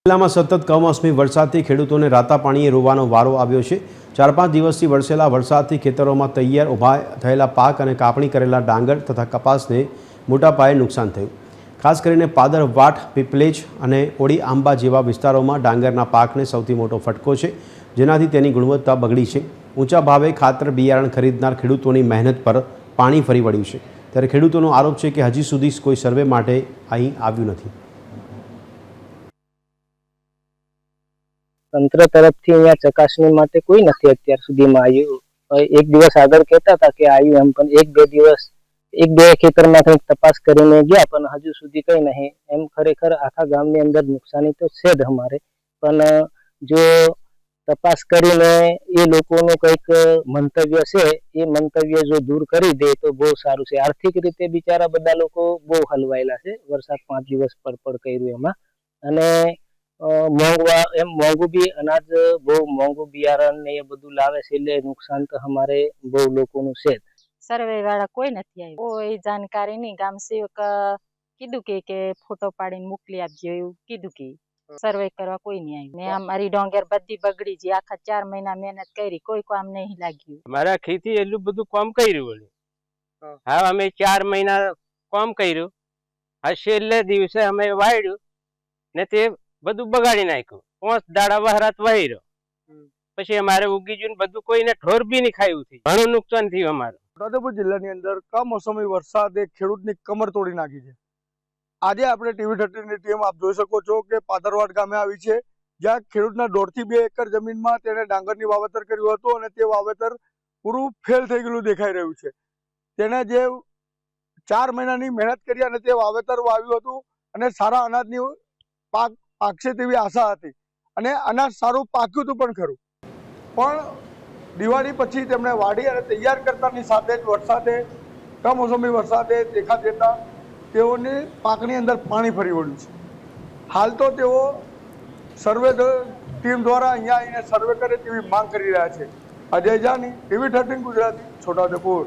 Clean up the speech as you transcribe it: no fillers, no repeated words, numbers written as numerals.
જિલ્લામાં સતત કમોસમી વરસાદથી ખેડૂતોને રાતા પાણીએ રોવાનો વારો આવ્યો છે। 4-5 દિવસથી વરસેલા વરસાદથી ખેતરોમાં તૈયાર ઊભા થયેલા પાક અને કાપણી કરેલા ડાંગર તથા કપાસને મોટા પાયે નુકસાન થયું। ખાસ કરીને પાદર, વાટ, પીપલેજ અને ઓડી આંબા જેવા વિસ્તારોમાં ડાંગરના પાકને સૌથી મોટો ફટકો છે, જેનાથી તેની ગુણવત્તા બગડી છે। ઊંચા ભાવે ખાતર બિયારણ ખરીદનાર ખેડૂતોની મહેનત પર પાણી ફરી વળ્યું છે, ત્યારે ખેડૂતોનો આરોપ છે કે હજી સુધી કોઈ સર્વે માટે અહીં આવ્યું નથી। તંત્ર તરફથી અહીંયા ચકાસણી માટે કોઈ નથી અત્યાર સુધીમાં આવ્યું। એક દિવસ આગળ કહેતા હતા કે આવ્યું એમ, પણ એક બે ખેતરમાં કંઈક તપાસ કરીને ગયા, પણ હજુ સુધી કંઈ નહીં એમ। ખરેખર આખા ગામની અંદર નુકસાની તો છે જ અમારે, પણ જો તપાસ કરીને એ લોકોનું કંઈક મંતવ્ય છે એ મંતવ્ય જો દૂર કરી દે તો બહુ સારું છે। આર્થિક રીતે બિચારા બધા લોકો બહુ હલવાયેલા છે, વરસાદ 5 દિવસ પડપડ કર્યું એમાં, અને મોંઘું બી અનાજ, બહુ મોંઘું બિયારણ ને એ બધું લાવે છે, એટલે નુકસાન તો અમારે બહુ લોકોનું છે। સર્વે વાળા કોઈ નથી આવ્યું, કોઈ જાણકારી નહીં। ગામ સેવક કીધું કે ફોટો પાડીને મોકલી આપજો એવું કીધું, કે સર્વે કરવા કોઈ નહીં આવ્યું। ને અમારી ડોંગર બધી બગડી ગઈ, આખા 4 મહિના મહેનત કરી, કોઈ કામ નહીં લાગ્યું। મારા ખેતી એટલું બધું કામ કર્યું, હા અમે 4 મહિના કામ કર્યું, હા છેલ્લે દિવસે અમે વાળ્યું ને તે બધું બગાડી નાખ્યું। 5 દાડા વહરાત વાયરો, પછી અમારે ઉગી ગયું, બધું કોઈને ઠોર બી નહીં ખાયું, ઘણું નુકસાન થયું અમારું। છોટાઉદેપુર જિલ્લાની અંદર કમોસમી વરસાદે ખેડૂતની કમર તોડી નાખી છે। આજે આપણે TV13 ની ટીમ આપ જોઈ શકો છો કે પાદરવાડ ગામે આવી છે, જ્યાં ખેડૂતના 1.5 થી 2 એકર જમીનમાં તેણે ડાંગરની વાવેતર કર્યું હતું અને તે વાવેતર પૂરું ફેલ થઈ ગયેલું દેખાઈ રહ્યું છે। તેણે જે 4 મહિનાની મહેનત કરી અને તે વાવેતર વાવ્યું હતું અને સારા અનાજની પાક પાકશે તેવી આશા હતી અને અનાજ સારું પાક્યું હતું પણ ખરું, પણ દિવાળી પછી તેમણે વાડી અને તૈયાર કરતાની સાથે જ વરસાદે, કમોસમી વરસાદે દેખા દેતા તેઓની પાકની અંદર પાણી ફરી વળ્યું છે। હાલ તો તેઓ સર્વે ટીમ દ્વારા અહીંયા આવીને સર્વે કરે તેવી માંગ કરી રહ્યા છે। અજય જાની, TV13 ગુજરાતી, છોટાઉદેપુર।